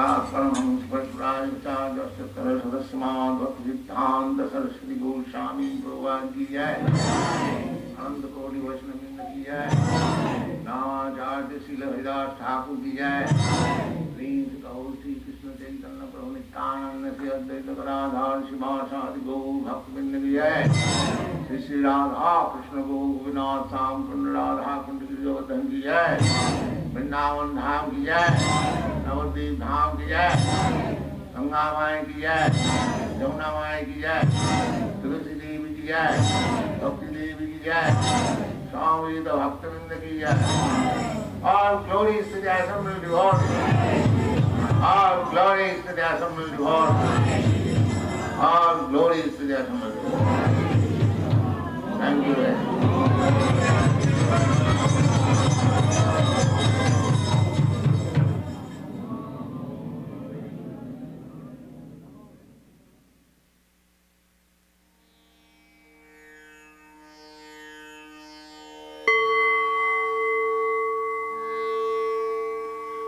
परमहंस परिव्राजकाचार्य सदस्यमान सिद्धांत सरस्वती गोस्वामी प्रभुपाद की जय। अनंत कोटि वैष्णववृंद की जय। नामाचार्य श्रील हरिदास ठाकुर की जय। श्री कृष्ण चैतन्य प्रभु नित्यानंद श्री अद्वैत गदाधर शिवासादि गौर भक्तवृंद की जय। श्री श्री राधा कृष्ण गोविनाथ श्याम कुंड राधा कुंड गिरिवर्धन की जय। वृंदावन धाम की जय। नवद्वीप धाम की जय। गंगा माई की जय। यमुना माई की जय। तुलसी देवी की जय। भक्ति देवी की जय। स्वामी भक्तवृंद की जय। All glories to the assembled devotees. All glories to the assembled devotees. All glories to the assembled devotees. Thank you very much.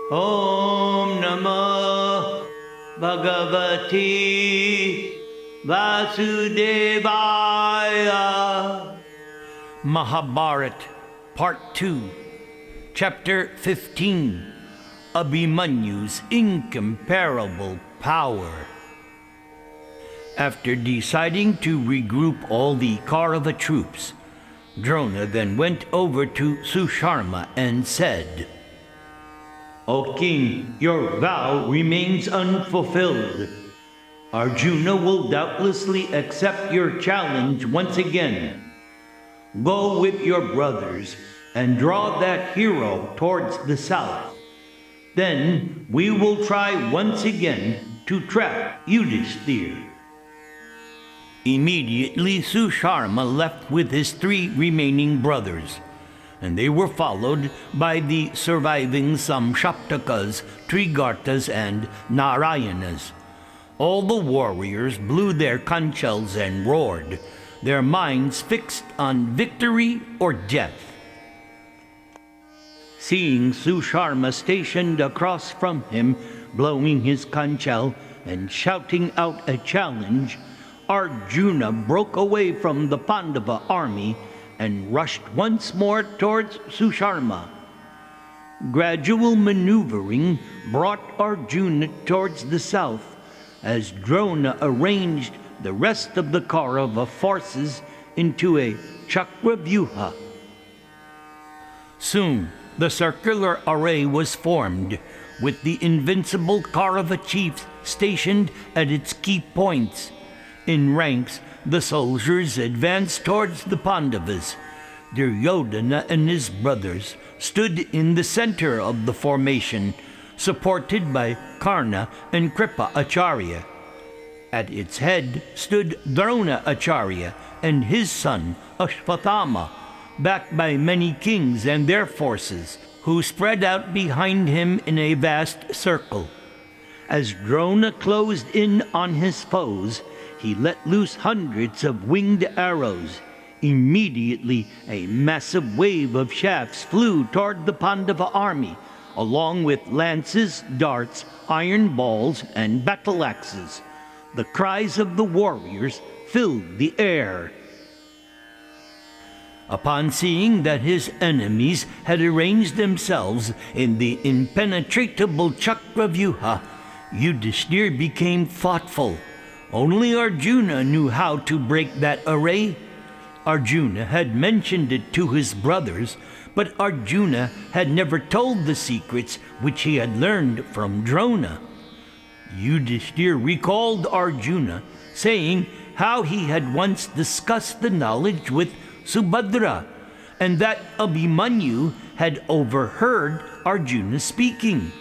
Om Namah Bhagavati Vasudevaya. Maha-Bharata, Part 2, Chapter 15, Abhimanyu's Incomparable Power. After deciding to regroup all the Kaurava troops, Drona then went over to Susharma and said, O king, your vow remains unfulfilled. Arjuna will doubtlessly accept your challenge once again. Go with your brothers and draw that hero towards the south. Then we will try once again to trap Yudhishthir. Immediately Susharma left with his 3 remaining brothers, and they were followed by the surviving Samshaptakas, Trigartas, and Narayanas. All the warriors blew their kanchals and roared, their minds fixed on victory or death. Seeing Susharma stationed across from him, blowing his kanchal and shouting out a challenge, Arjuna broke away from the Pandava army and rushed once more towards Susharma. Gradual maneuvering brought Arjuna towards the south, as Drona arranged the rest of the Kaurava forces into a chakravyuha. Soon the circular array was formed, with the invincible Kaurava chiefs stationed at its key points. In ranks, the soldiers advanced towards the Pandavas. Duryodhana and his brothers stood in the center of the formation, supported by Karna and Kripa Acharya. At its head stood Drona Acharya and his son Ashvathama, backed by many kings and their forces, who spread out behind him in a vast circle. As Drona closed in on his foes, he let loose hundreds of winged arrows. Immediately, a massive wave of shafts flew toward the Pandava army, along with lances, darts, iron balls, and battle axes. The cries of the warriors filled the air. Upon seeing that his enemies had arranged themselves in the impenetrable Chakravyuha, Yudhishthir became thoughtful. Only Arjuna knew how to break that array. Arjuna had mentioned it to his brothers, but Arjuna had never told the secrets which he had learned from Drona. Yudhishthir recalled Arjuna, saying how he had once discussed the knowledge with Subhadra, and that Abhimanyu had overheard Arjuna speaking.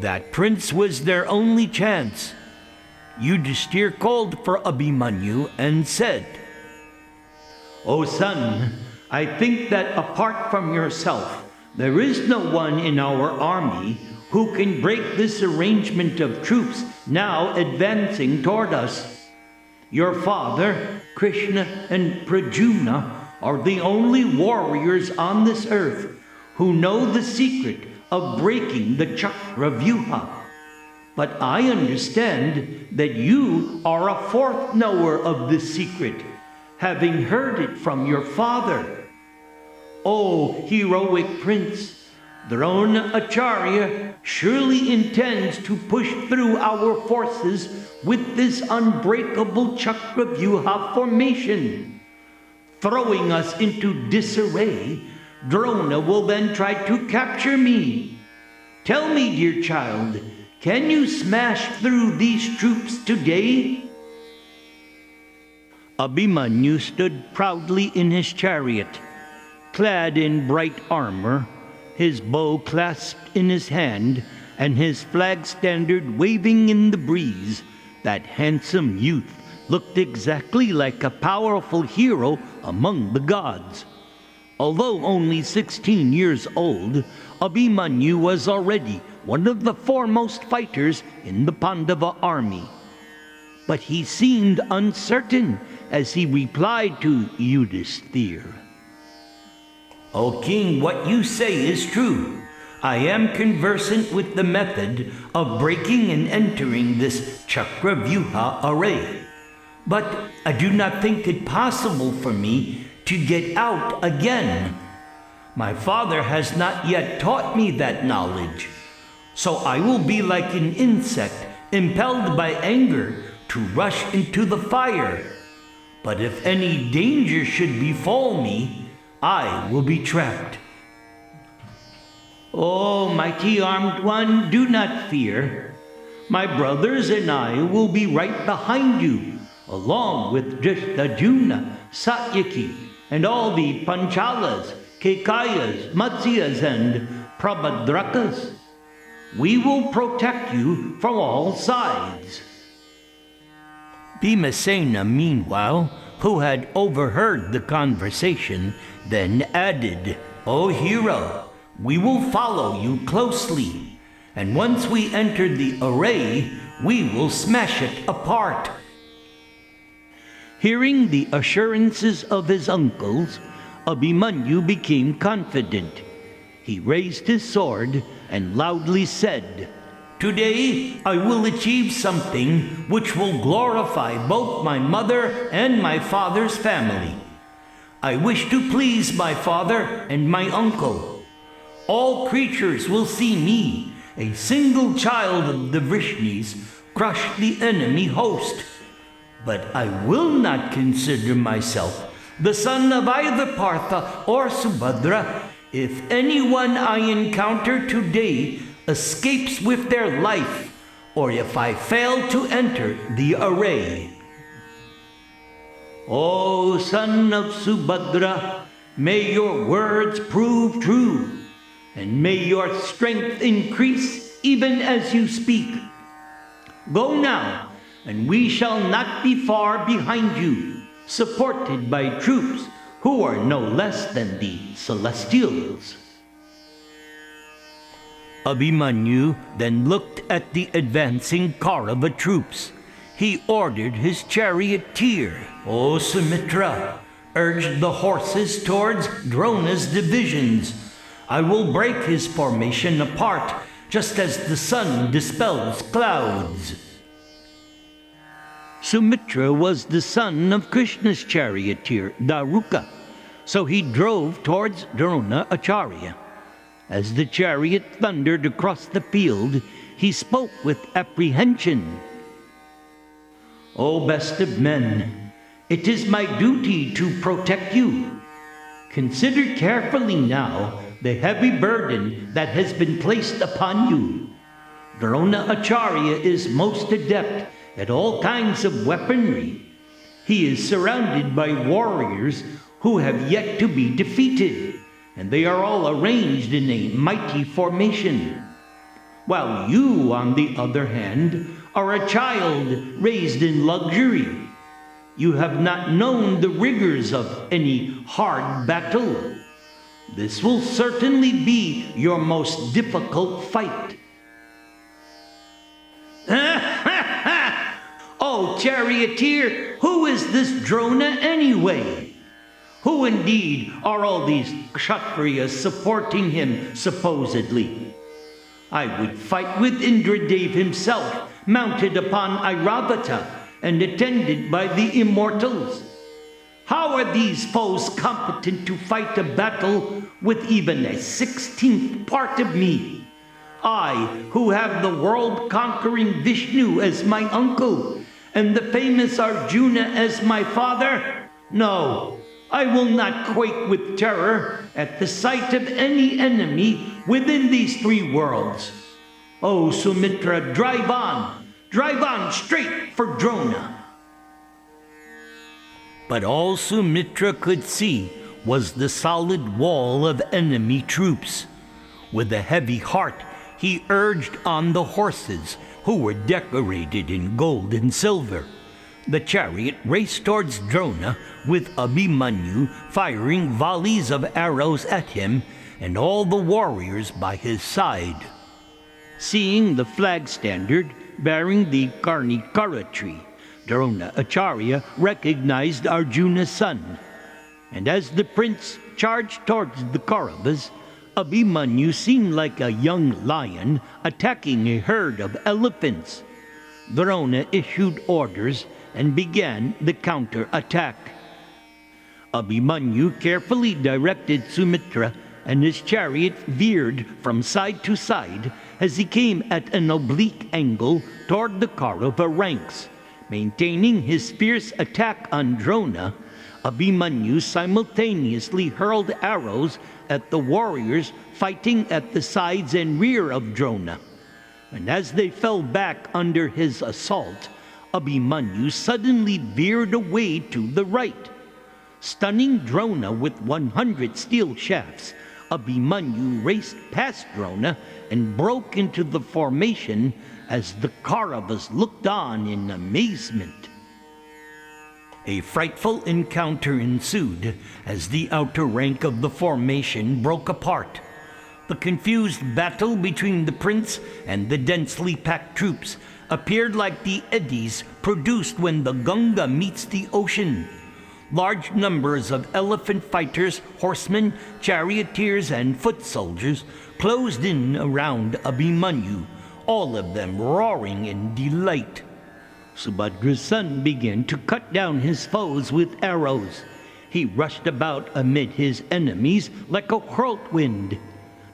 That prince was their only chance. Yudhishthir called for Abhimanyu and said, O son, I think that apart from yourself, there is no one in our army who can break this arrangement of troops now advancing toward us. Your father, Krishna, and Pradyumna are the only warriors on this earth who know the secret of breaking the Chakravyuha. But I understand that you are a fourth knower of this secret, having heard it from your father. O heroic prince, Acharya surely intends to push through our forces with this unbreakable Chakravyuha formation. Throwing us into disarray, Drona will then try to capture me. Tell me, dear child, can you smash through these troops today? Abhimanyu stood proudly in his chariot, clad in bright armor, his bow clasped in his hand, and his flag standard waving in the breeze. That handsome youth looked exactly like a powerful hero among the gods. Although only 16 years old, Abhimanyu was already one of the foremost fighters in the Pandava army. But he seemed uncertain as he replied to Yudhisthira. O king, what you say is true. I am conversant with the method of breaking and entering this Chakravyuha array. But I do not think it possible for me to get out again. My father has not yet taught me that knowledge. So I will be like an insect impelled by anger to rush into the fire. But if any danger should befall me, I will be trapped. Oh, mighty armed one, do not fear. My brothers and I will be right behind you, along with Drishtajumna, Satyaki, and all the Panchalas, Kekayas, Matsyas, and Prabhadrakas. We will protect you from all sides. Bhimasena, meanwhile, who had overheard the conversation, then added, O hero, we will follow you closely, and once we enter the array, we will smash it apart. Hearing the assurances of his uncles, Abhimanyu became confident. He raised his sword and loudly said, Today I will achieve something which will glorify both my mother and my father's family. I wish to please my father and my uncle. All creatures will see me, a single child of the Vrishnis, crush the enemy host. But I will not consider myself the son of either Partha or Subhadra if anyone I encounter today escapes with their life, or if I fail to enter the array. O son of Subhadra, may your words prove true, and may your strength increase even as you speak. Go now, and we shall not be far behind you, supported by troops who are no less than the Celestials. Abhimanyu then looked at the advancing Kaurava troops. He ordered his charioteer, O Sumitra, urged the horses towards Drona's divisions. I will break his formation apart, just as the sun dispels clouds. Sumitra was the son of Krishna's charioteer, Daruka, so he drove towards Drona Acharya. As the chariot thundered across the field, he spoke with apprehension. O best of men, it is my duty to protect you. Consider carefully now the heavy burden that has been placed upon you. Drona Acharya is most adept at all kinds of weaponry. He is surrounded by warriors who have yet to be defeated, and they are all arranged in a mighty formation. While you, on the other hand, are a child raised in luxury. You have not known the rigors of any hard battle. This will certainly be your most difficult fight. Oh, charioteer, who is this Drona anyway? Who indeed are all these Kshatriyas supporting him, supposedly? I would fight with Indradev himself, mounted upon Airavata and attended by the immortals. How are these foes competent to fight a battle with even a 16th part of me? I, who have the world-conquering Vishnu as my uncle, and the famous Arjuna as my father? No, I will not quake with terror at the sight of any enemy within these three worlds. Oh, Sumitra, drive on straight for Drona. But all Sumitra could see was the solid wall of enemy troops. With a heavy heart, he urged on the horses, who were decorated in gold and silver. The chariot raced towards Drona, with Abhimanyu firing volleys of arrows at him, and all the warriors by his side. Seeing the flag standard bearing the Karnikara tree, Drona Acharya recognized Arjuna's son, and as the prince charged towards the Kauravas, Abhimanyu seemed like a young lion attacking a herd of elephants. Drona issued orders and began the counter-attack. Abhimanyu carefully directed Sumitra, and his chariot veered from side to side as he came at an oblique angle toward the Kaurava ranks. Maintaining his fierce attack on Drona, Abhimanyu simultaneously hurled arrows at the warriors fighting at the sides and rear of Drona. And as they fell back under his assault, Abhimanyu suddenly veered away to the right. Stunning Drona with 100 steel shafts, Abhimanyu raced past Drona and broke into the formation as the Kauravas looked on in amazement. A frightful encounter ensued as the outer rank of the formation broke apart. The confused battle between the prince and the densely packed troops appeared like the eddies produced when the Ganga meets the ocean. Large numbers of elephant fighters, horsemen, charioteers, and foot soldiers closed in around Abhimanyu, all of them roaring in delight. Subhadra's son began to cut down his foes with arrows. He rushed about amid his enemies like a whirlwind.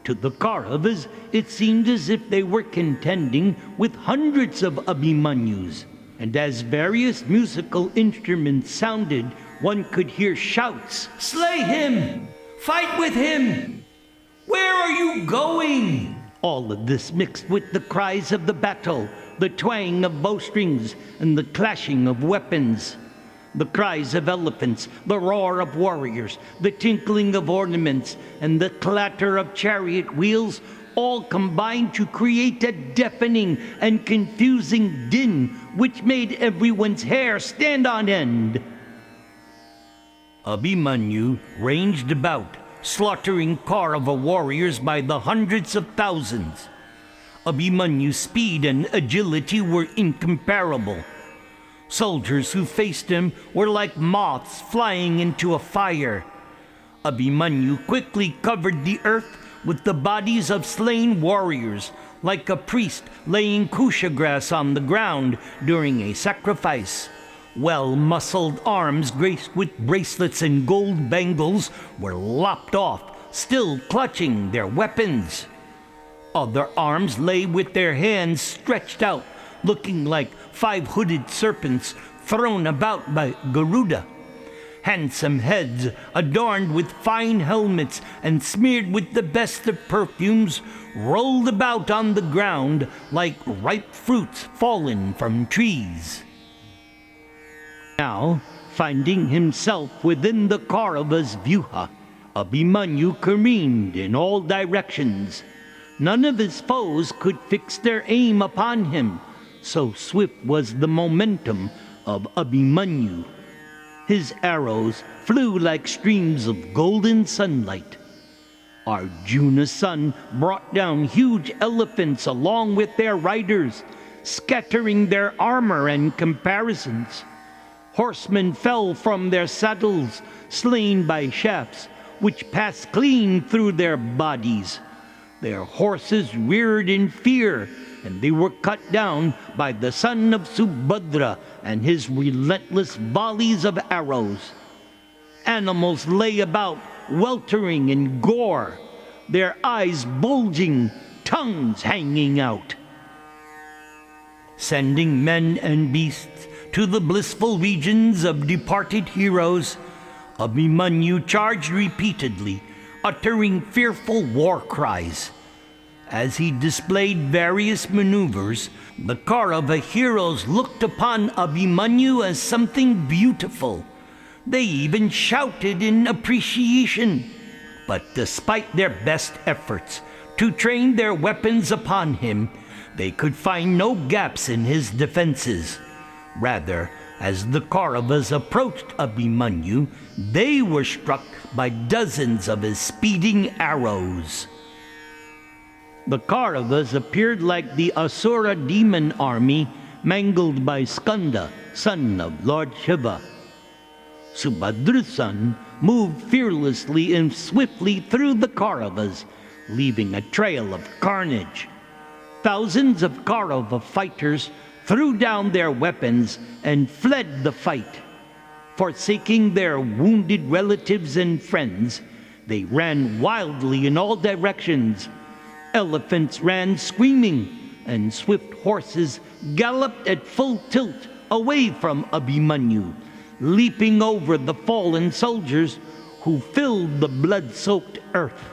To the Kauravas, it seemed as if they were contending with hundreds of Abhimanyus, and as various musical instruments sounded, one could hear shouts, "Slay him! Fight with him! Where are you going?" All of this mixed with the cries of the battle, the twang of bowstrings, and the clashing of weapons. The cries of elephants, the roar of warriors, the tinkling of ornaments, and the clatter of chariot wheels all combined to create a deafening and confusing din which made everyone's hair stand on end. Abhimanyu ranged about, slaughtering Kaurava warriors by the hundreds of thousands. Abhimanyu's speed and agility were incomparable. Soldiers who faced him were like moths flying into a fire. Abhimanyu quickly covered the earth with the bodies of slain warriors, like a priest laying kusha grass on the ground during a sacrifice. Well-muscled arms graced with bracelets and gold bangles were lopped off, still clutching their weapons. Other arms lay with their hands stretched out, looking like 5 hooded serpents thrown about by Garuda. Handsome heads, adorned with fine helmets and smeared with the best of perfumes, rolled about on the ground like ripe fruits fallen from trees. Now, finding himself within the Kaurava's vyuha, Abhimanyu careened in all directions. None of his foes could fix their aim upon him, so swift was the momentum of Abhimanyu. His arrows flew like streams of golden sunlight. Arjuna's son brought down huge elephants along with their riders, scattering their armor and caparisons. Horsemen fell from their saddles, slain by shafts, which passed clean through their bodies. Their horses reared in fear, and they were cut down by the son of Subhadra and his relentless volleys of arrows. Animals lay about, weltering in gore, their eyes bulging, tongues hanging out. Sending men and beasts to the blissful regions of departed heroes, Abhimanyu charged repeatedly, uttering fearful war cries. As he displayed various maneuvers, the Kaurava heroes looked upon Abhimanyu as something beautiful. They even shouted in appreciation. But despite their best efforts to train their weapons upon him, they could find no gaps in his defenses. Rather, as the Kauravas approached Abhimanyu, they were struck by dozens of his speeding arrows. The Kauravas appeared like the Asura demon army mangled by Skanda, son of Lord Shiva. Subhadra's son moved fearlessly and swiftly through the Kauravas, leaving a trail of carnage. Thousands of Kaurava fighters threw down their weapons and fled the fight. Forsaking their wounded relatives and friends, they ran wildly in all directions. Elephants ran screaming, and swift horses galloped at full tilt away from Abhimanyu, leaping over the fallen soldiers who filled the blood-soaked earth.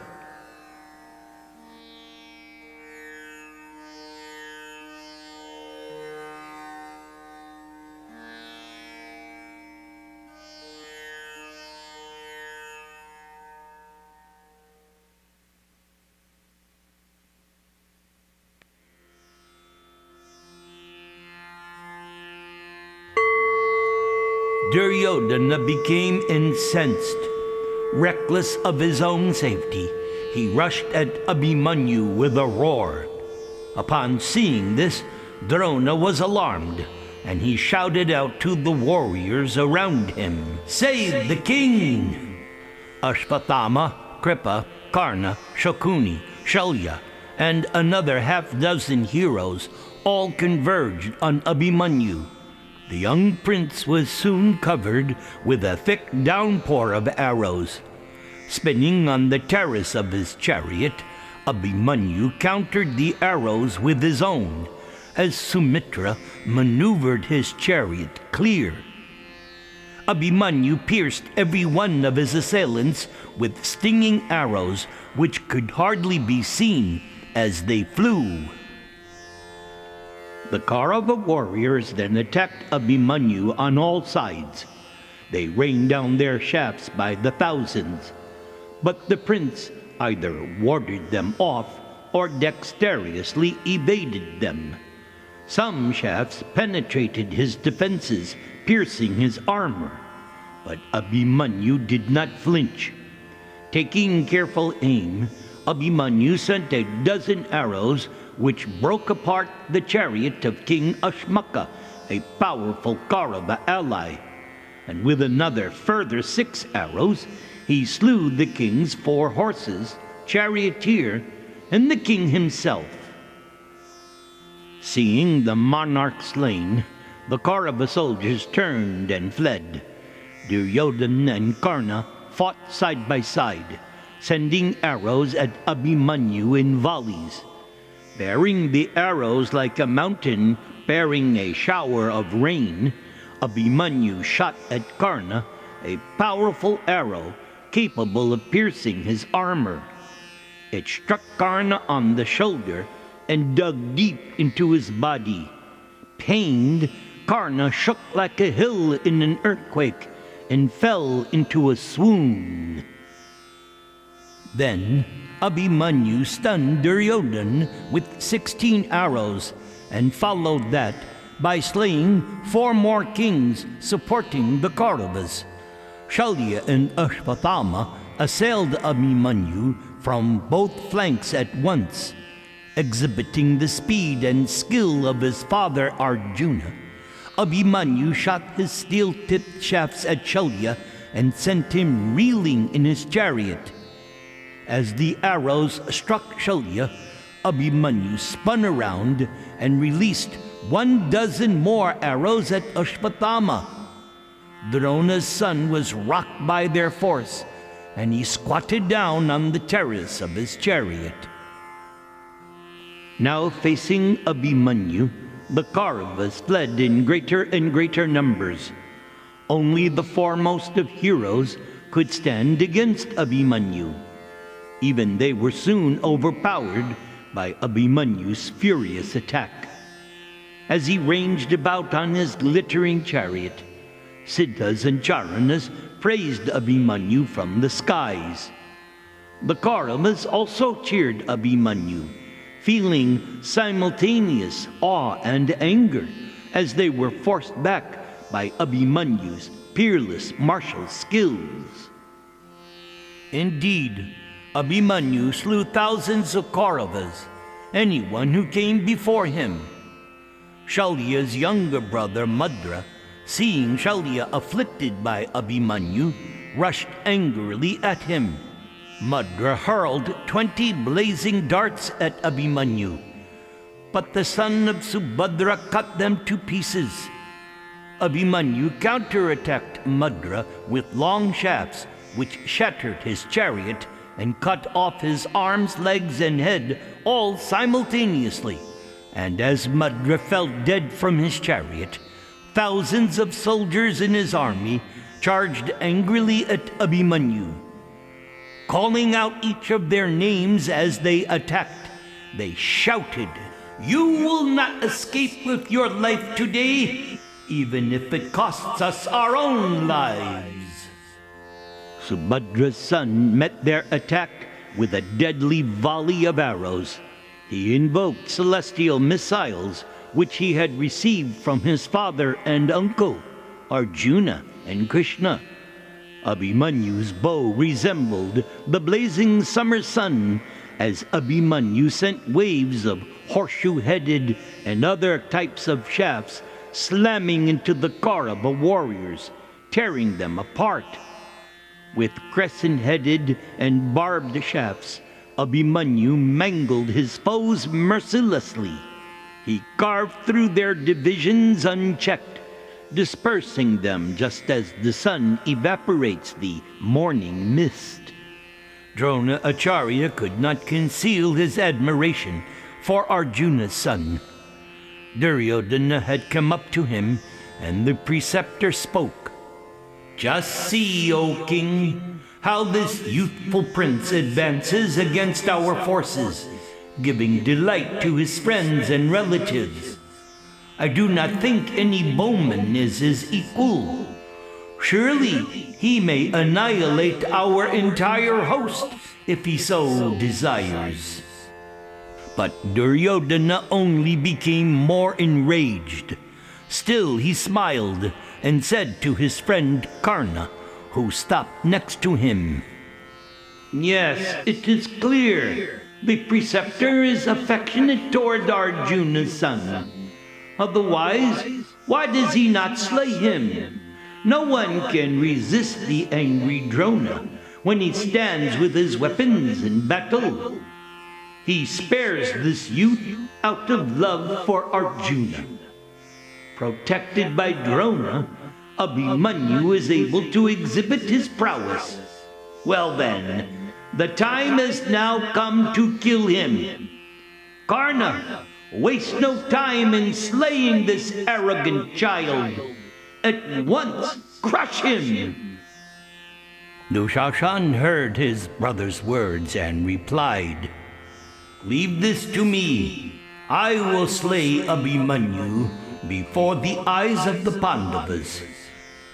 Duryodhana became incensed. Reckless of his own safety, he rushed at Abhimanyu with a roar. Upon seeing this, Drona was alarmed, and he shouted out to the warriors around him, "Save the king!" Ashvatthama, Kripa, Karna, Shakuni, Shalya, and another half-dozen heroes all converged on Abhimanyu. The young prince was soon covered with a thick downpour of arrows. Spinning on the terrace of his chariot, Abhimanyu countered the arrows with his own, as Sumitra maneuvered his chariot clear. Abhimanyu pierced every one of his assailants with stinging arrows which could hardly be seen as they flew. The Kaurava warriors then attacked Abhimanyu on all sides. They rained down their shafts by the thousands, but the prince either warded them off or dexterously evaded them. Some shafts penetrated his defenses, piercing his armor, but Abhimanyu did not flinch. Taking careful aim, Abhimanyu sent a dozen arrows which broke apart the chariot of King Ashmaka, a powerful Kaurava ally. And with another further 6 arrows, he slew the king's 4 horses, charioteer, and the king himself. Seeing the monarch slain, the Kaurava soldiers turned and fled. Duryodhana and Karna fought side by side, sending arrows at Abhimanyu in volleys. Bearing the arrows like a mountain bearing a shower of rain, Abhimanyu shot at Karna a powerful arrow capable of piercing his armor. It struck Karna on the shoulder and dug deep into his body. Pained, Karna shook like a hill in an earthquake and fell into a swoon. Then Abhimanyu stunned Duryodhana with 16 arrows, and followed that by slaying 4 more kings supporting the Kauravas. Shalya and Ashvatthama assailed Abhimanyu from both flanks at once. Exhibiting the speed and skill of his father Arjuna, Abhimanyu shot his steel-tipped shafts at Shalya and sent him reeling in his chariot. As the arrows struck Shalya, Abhimanyu spun around and released 12 more arrows at Ashwatthama. Drona's son was rocked by their force, and he squatted down on the terrace of his chariot. Now facing Abhimanyu, the Kauravas fled in greater and greater numbers. Only the foremost of heroes could stand against Abhimanyu. Even they were soon overpowered by Abhimanyu's furious attack. As he ranged about on his glittering chariot, Siddhas and Charanas praised Abhimanyu from the skies. The Kauravas also cheered Abhimanyu, feeling simultaneous awe and anger as they were forced back by Abhimanyu's peerless martial skills. Indeed, Abhimanyu slew thousands of Kauravas, anyone who came before him. Shalya's younger brother Madra, seeing Shalya afflicted by Abhimanyu, rushed angrily at him. Madra hurled 20 blazing darts at Abhimanyu, but the son of Subhadra cut them to pieces. Abhimanyu counterattacked Madra with long shafts, which shattered his chariot and cut off his arms, legs, and head all simultaneously. And as Madra fell dead from his chariot, thousands of soldiers in his army charged angrily at Abhimanyu. Calling out each of their names as they attacked, they shouted, "You will not escape with your life today, even if it costs us our own lives." Subhadra's son met their attack with a deadly volley of arrows. He invoked celestial missiles which he had received from his father and uncle, Arjuna and Krishna. Abhimanyu's bow resembled the blazing summer sun as Abhimanyu sent waves of horseshoe-headed and other types of shafts slamming into the Kaurava warriors, tearing them apart. With crescent-headed and barbed shafts, Abhimanyu mangled his foes mercilessly. He carved through their divisions unchecked, dispersing them just as the sun evaporates the morning mist. Drona Acharya could not conceal his admiration for Arjuna's son. Duryodhana had come up to him, and the preceptor spoke. "Just see, O king, how this youthful prince advances against our forces, giving delight to his friends and relatives. I do not think any bowman is his equal. Surely he may annihilate our entire host if he so desires." But Duryodhana only became more enraged. Still he smiled and said to his friend Karna, who stopped next to him, "Yes, it is clear. The preceptor is affectionate toward Arjuna's son. Otherwise, why does he not slay him? No one can resist the angry Drona when he stands with his weapons in battle. He spares this youth out of love for Arjuna. Protected by Drona, Abhimanyu is able to exhibit his prowess. Well then, the time has now come to kill him. Karna, waste no time in slaying this arrogant child. At once, crush him." Dushashan heard his brother's words and replied, "Leave this to me. I will slay Abhimanyu before the eyes of the Pandavas."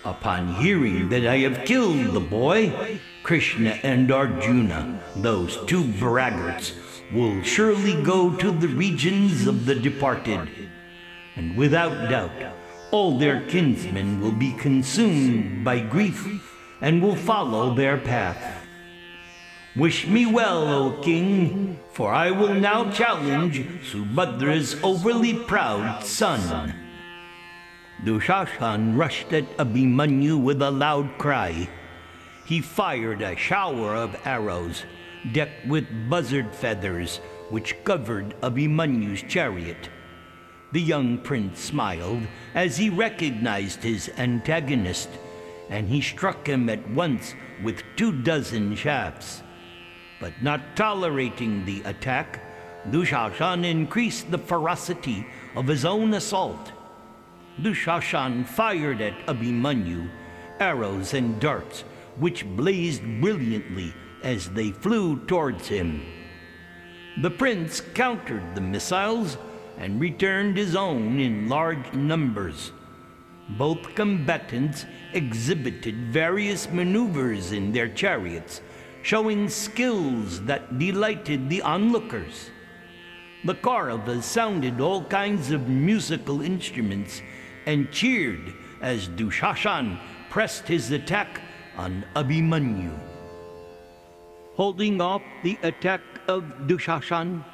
Upon hearing that I have killed the boy, Krishna and Arjuna, those two braggarts, will surely go to the regions of the departed, and without doubt all their kinsmen will be consumed by grief and will follow their path. Wish me well, O king, for I will now challenge Subhadra's overly proud son." Dushashan rushed at Abhimanyu with a loud cry. He fired a shower of arrows, decked with buzzard feathers, which covered Abhimanyu's chariot. The young prince smiled as he recognized his antagonist, and he struck him at once with 24 shafts. But not tolerating the attack, Dushashan increased the ferocity of his own assault. Dushashan fired at Abhimanyu arrows and darts, which blazed brilliantly as they flew towards him. The prince countered the missiles and returned his own in large numbers. Both combatants exhibited various maneuvers in their chariots, showing skills that delighted the onlookers. The Kauravas sounded all kinds of musical instruments and cheered as Dushashan pressed his attack on Abhimanyu. Holding off the attack of Dushashan,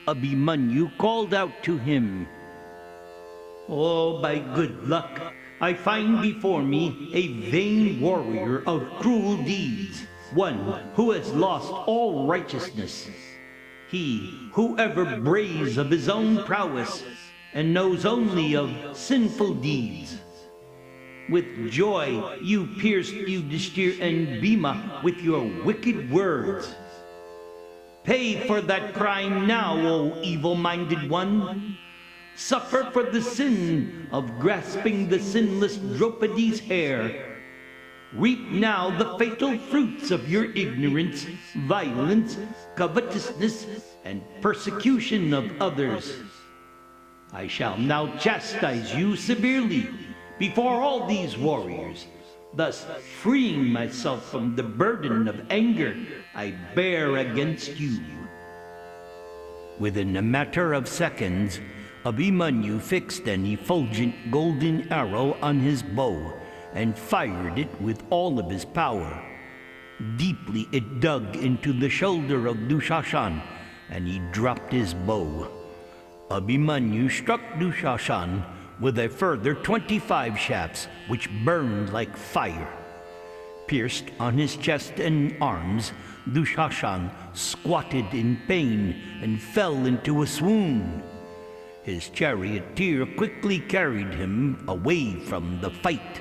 Abhimanyu called out to him, "Oh, by good luck, I find before me a vain warrior of cruel deeds, one who has lost all righteousness. He who ever braves of his own prowess and knows only of sinful deeds. With joy you pierced Yudhishthir and Bhima with your wicked words. Pay for that crime now, O evil-minded one. Suffer for the sin of grasping the sinless Draupadi's hair. Reap now the fatal fruits of your ignorance, violence, covetousness, and persecution of others. I shall now chastise you severely before all these warriors, thus freeing myself from the burden of anger I bear against you." Within a matter of seconds, Abhimanyu fixed an effulgent golden arrow on his bow and fired it with all of his power. Deeply it dug into the shoulder of Dushashan, and he dropped his bow. Abhimanyu struck Dushashan with a further 25 shafts, which burned like fire. Pierced on his chest and arms, Dushashan squatted in pain and fell into a swoon. His charioteer quickly carried him away from the fight.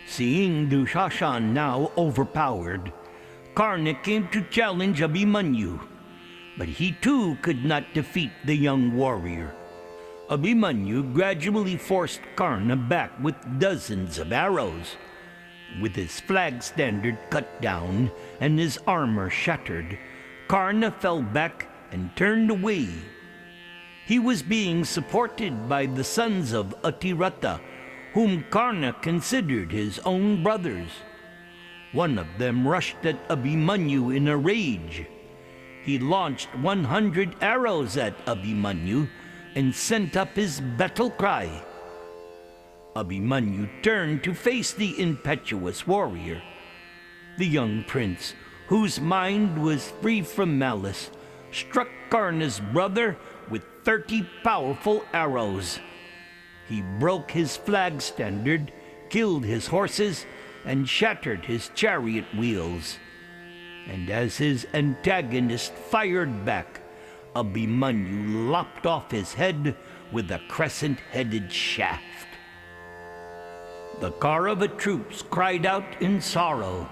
Seeing Dushashan now overpowered, Karna came to challenge Abhimanyu, but he too could not defeat the young warrior. Abhimanyu gradually forced Karna back with dozens of arrows. With his flag standard cut down and his armor shattered, Karna fell back and turned away. He was being supported by the sons of Atirata, whom Karna considered his own brothers. One of them rushed at Abhimanyu in a rage. He launched 100 arrows at Abhimanyu and sent up his battle cry. Abhimanyu turned to face the impetuous warrior. The young prince, whose mind was free from malice, struck Karna's brother with 30 powerful arrows. He broke his flag standard, killed his horses, and shattered his chariot wheels. And as his antagonist fired back, Abhimanyu lopped off his head with a crescent-headed shaft. The Kaurava troops cried out in sorrow.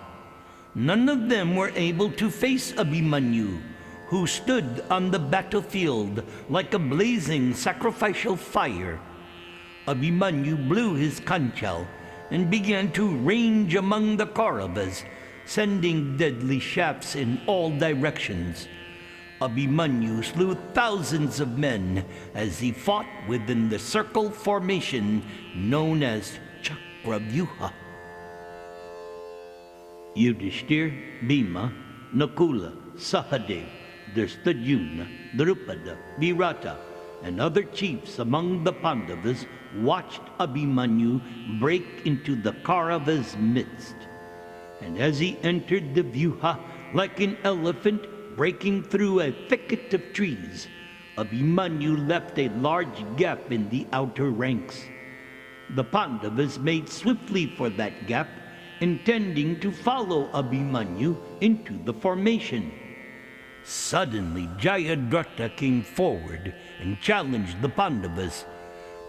None of them were able to face Abhimanyu, who stood on the battlefield like a blazing sacrificial fire. Abhimanyu blew his kanchal and began to range among the Kauravas, sending deadly shafts in all directions. Abhimanyu slew thousands of men as he fought within the circle formation known as Chakravyuha. Yudhishthir, Bhima, Nakula, Sahadev, Drishtadyumna, Drupada, Virata, and other chiefs among the Pandavas watched Abhimanyu break into the Kauravas' midst. And as he entered the Vyuha like an elephant breaking through a thicket of trees, Abhimanyu left a large gap in the outer ranks. The Pandavas made swiftly for that gap, intending to follow Abhimanyu into the formation. Suddenly, Jayadratha came forward and challenged the Pandavas.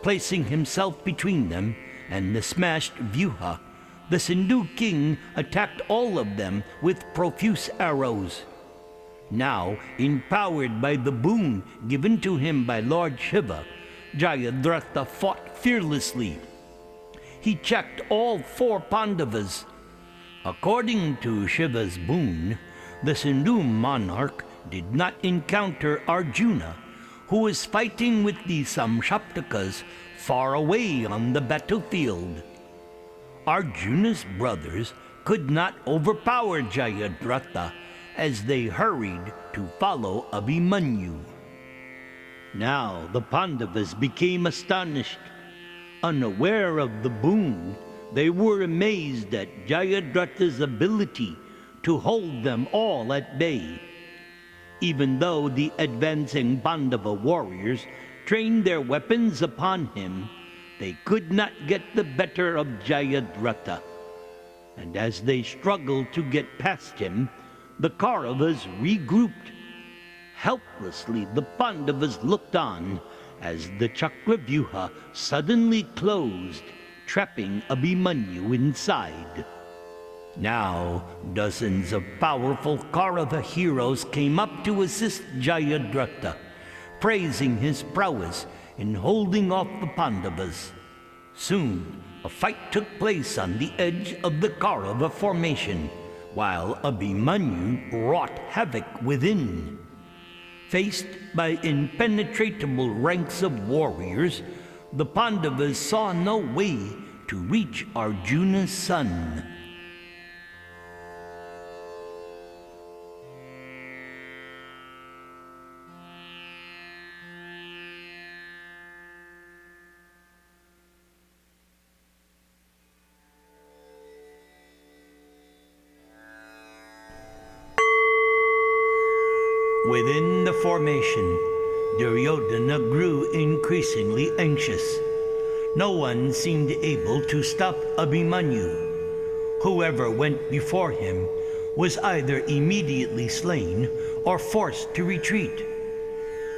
Placing himself between them and the smashed Vyuha, the Sindhu king attacked all of them with profuse arrows. Now, empowered by the boon given to him by Lord Shiva, Jayadratha fought fearlessly. He checked all 4 Pandavas. According to Shiva's boon, the Sindhu monarch did not encounter Arjuna, who was fighting with the Samshaptakas far away on the battlefield. Arjuna's brothers could not overpower Jayadratha as they hurried to follow Abhimanyu. Now the Pandavas became astonished. Unaware of the boon, they were amazed at Jayadratha's ability to hold them all at bay. Even though the advancing Pandava warriors trained their weapons upon him, they could not get the better of Jayadratha. And as they struggled to get past him, the Kauravas regrouped. Helplessly, the Pandavas looked on as the Chakravyuha suddenly closed, trapping Abhimanyu inside. Now, dozens of powerful Kaurava heroes came up to assist Jayadratha, praising his prowess in holding off the Pandavas. Soon, a fight took place on the edge of the Kaurava formation, while Abhimanyu wrought havoc within. Faced by impenetrable ranks of warriors, the Pandavas saw no way to reach Arjuna's son. Within the formation, Duryodhana grew increasingly anxious. No one seemed able to stop Abhimanyu. Whoever went before him was either immediately slain or forced to retreat.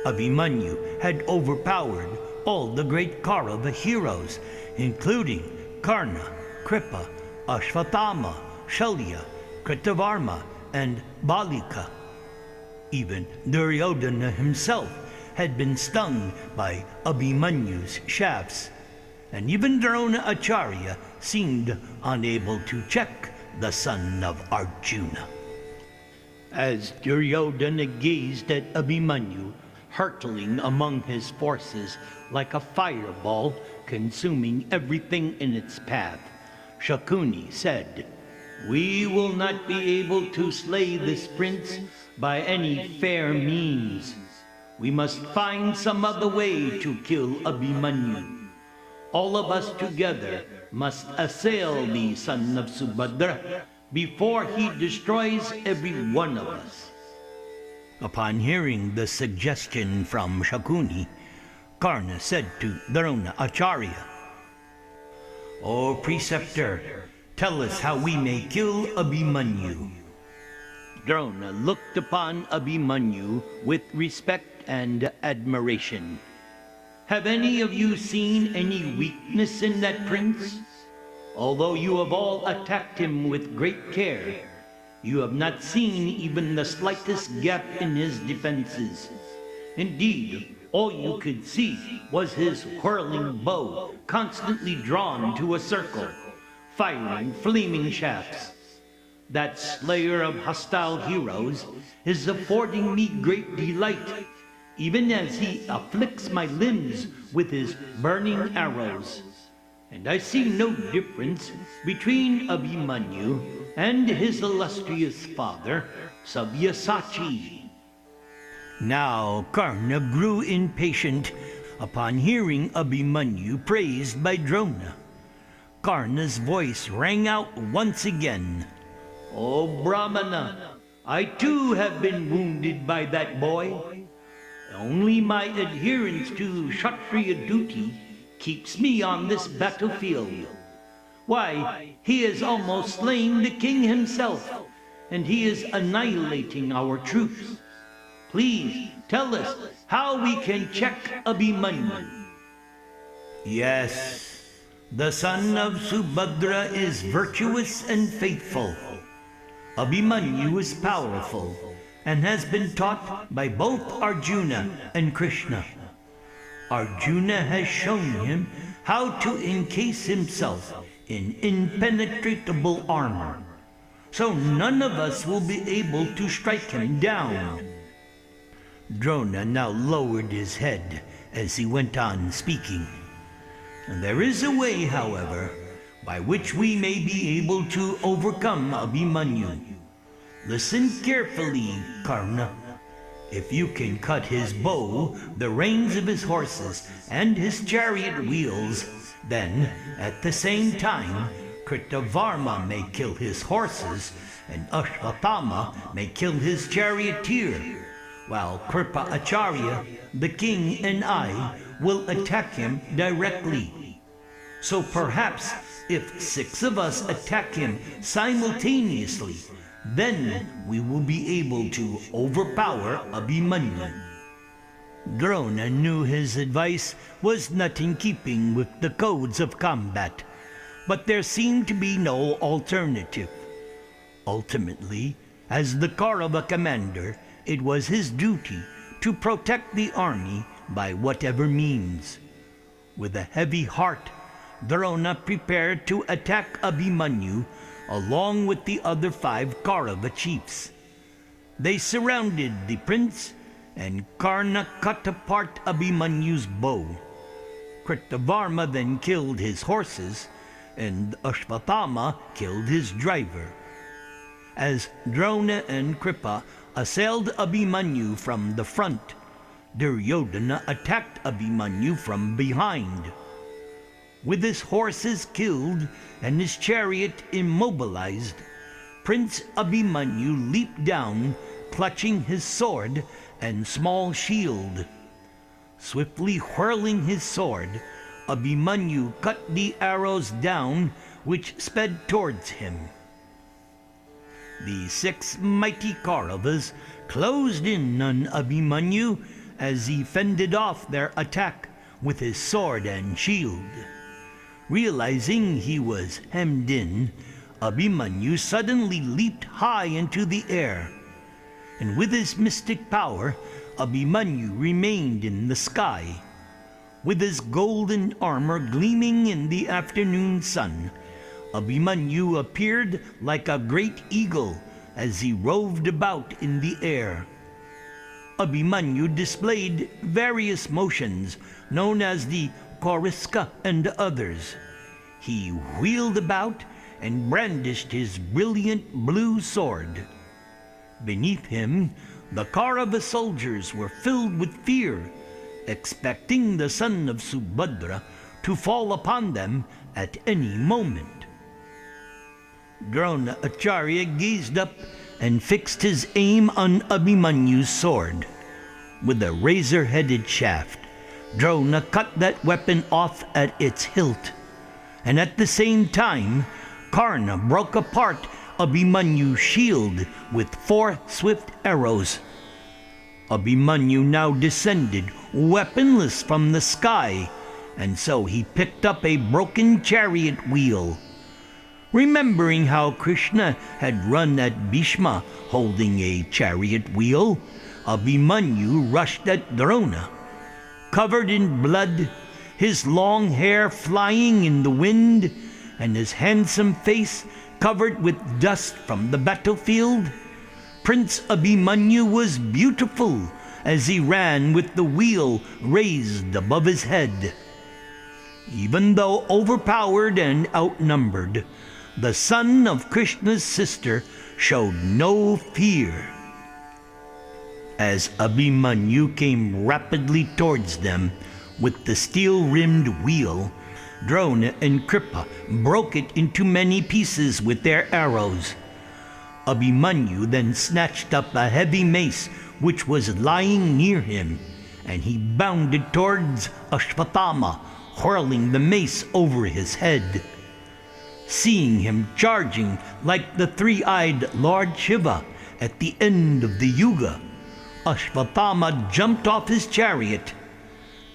Abhimanyu had overpowered all the great Kaurava heroes, including Karna, Kripa, Ashvatthama, Shalya, Kritavarma, and Balika. Even Duryodhana himself had been stung by Abhimanyu's shafts, and even Drona Acharya seemed unable to check the son of Arjuna. As Duryodhana gazed at Abhimanyu, hurtling among his forces like a fireball consuming everything in its path, Shakuni said, "We will not be able to slay this prince by any fair means. We must find some other way to kill Abhimanyu. All of us together must assail the son of Subhadra before he destroys every one of us." Upon hearing the suggestion from Shakuni, Karna said to Drona Acharya, "O preceptor, tell us how we may kill Abhimanyu." Drona looked upon Abhimanyu with respect and admiration. "Have any of you seen any weakness in that prince? Although you have all attacked him with great care, you have not seen even the slightest gap in his defenses. Indeed, all you could see was his whirling bow constantly drawn to a circle, firing flaming shafts. That slayer of hostile heroes is affording me great delight, even as he afflicts my limbs with his burning arrows. And I see no difference between Abhimanyu and his illustrious father, Sabyasachi." Now Karna grew impatient upon hearing Abhimanyu praised by Drona. Karna's voice rang out once again. "O Brahmana, I too have been wounded by that boy. Only my adherence to Kshatriya duty keeps me on this battlefield. Why, he has almost slain the king himself, and he is annihilating our troops. Please tell us how we can check Abhimanyu. Yes, the son of Subhadra is virtuous and faithful. Abhimanyu is powerful and has been taught by both Arjuna and Krishna. Arjuna has shown him how to encase himself in impenetrable armor, so none of us will be able to strike him down. Drona now lowered his head as he went on speaking. There is a way, however, by which we may be able to overcome Abhimanyu. Listen carefully, Karna. If you can cut his bow, the reins of his horses, and his chariot wheels, then, at the same time, Kritavarma may kill his horses, and Ashvatthama may kill his charioteer, while Kripa Acharya, the king, and I will attack him directly. So perhaps, if 6 of us attack him simultaneously, then we will be able to overpower Abhimanyu. Drona knew his advice was not in keeping with the codes of combat, but there seemed to be no alternative. Ultimately, as the Kaurava commander, it was his duty to protect the army by whatever means. With a heavy heart, Drona prepared to attack Abhimanyu along with the other 5 Kaurava chiefs. They surrounded the prince, and Karna cut apart Abhimanyu's bow. Kritavarma then killed his horses, and Ashvatthama killed his driver. As Drona and Kripa assailed Abhimanyu from the front, Duryodhana attacked Abhimanyu from behind. With his horses killed and his chariot immobilized, Prince Abhimanyu leaped down, clutching his sword and small shield. Swiftly whirling his sword, Abhimanyu cut the arrows down which sped towards him. The 6 mighty Kauravas closed in on Abhimanyu as he fended off their attack with his sword and shield. Realizing he was hemmed in, Abhimanyu suddenly leaped high into the air, and with his mystic power, Abhimanyu remained in the sky. With his golden armor gleaming in the afternoon sun, Abhimanyu appeared like a great eagle as he roved about in the air. Abhimanyu displayed various motions known as the Koriska and others. He wheeled about and brandished his brilliant blue sword. Beneath him, the Kaurava soldiers were filled with fear, expecting the son of Subhadra to fall upon them at any moment. Drona Acharya gazed up and fixed his aim on Abhimanyu's sword. With a razor-headed shaft, Drona cut that weapon off at its hilt, and at the same time, Karna broke apart Abhimanyu's shield with 4 swift arrows. Abhimanyu now descended weaponless from the sky, and so he picked up a broken chariot wheel. Remembering how Krishna had run at Bhishma holding a chariot wheel, Abhimanyu rushed at Drona. Covered in blood, his long hair flying in the wind, and his handsome face covered with dust from the battlefield, Prince Abhimanyu was beautiful as he ran with the wheel raised above his head. Even though overpowered and outnumbered, the son of Krishna's sister showed no fear. As Abhimanyu came rapidly towards them with the steel-rimmed wheel, Drona and Kripa broke it into many pieces with their arrows. Abhimanyu then snatched up a heavy mace which was lying near him, and he bounded towards Ashvatthama, whirling the mace over his head. Seeing him charging like the 3-eyed Lord Shiva at the end of the Yuga, Ashvatthama jumped off his chariot.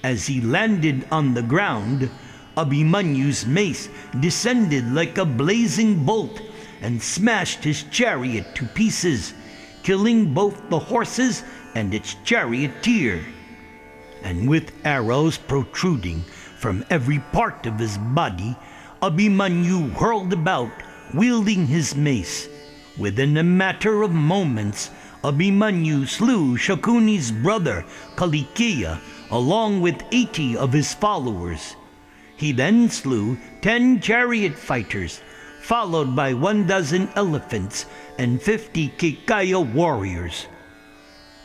As he landed on the ground, Abhimanyu's mace descended like a blazing bolt and smashed his chariot to pieces, killing both the horses and its charioteer. And with arrows protruding from every part of his body, Abhimanyu whirled about, wielding his mace. Within a matter of moments, Abhimanyu slew Shakuni's brother, Kalikeya, along with 80 of his followers. He then slew 10 chariot fighters, followed by 12 elephants and 50 Kekaya warriors.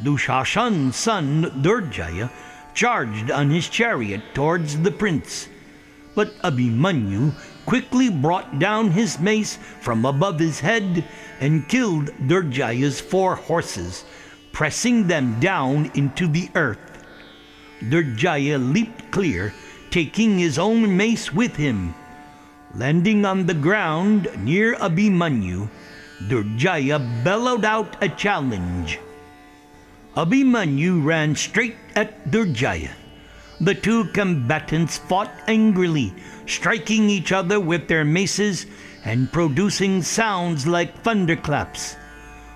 Dushashan's son, Durjaya, charged on his chariot towards the prince. But Abhimanyu quickly brought down his mace from above his head and killed Durjaya's 4 horses, pressing them down into the earth. Durjaya leaped clear, taking his own mace with him. Landing on the ground near Abhimanyu, Durjaya bellowed out a challenge. Abhimanyu ran straight at Durjaya. The 2 combatants fought angrily, striking each other with their maces and producing sounds like thunderclaps.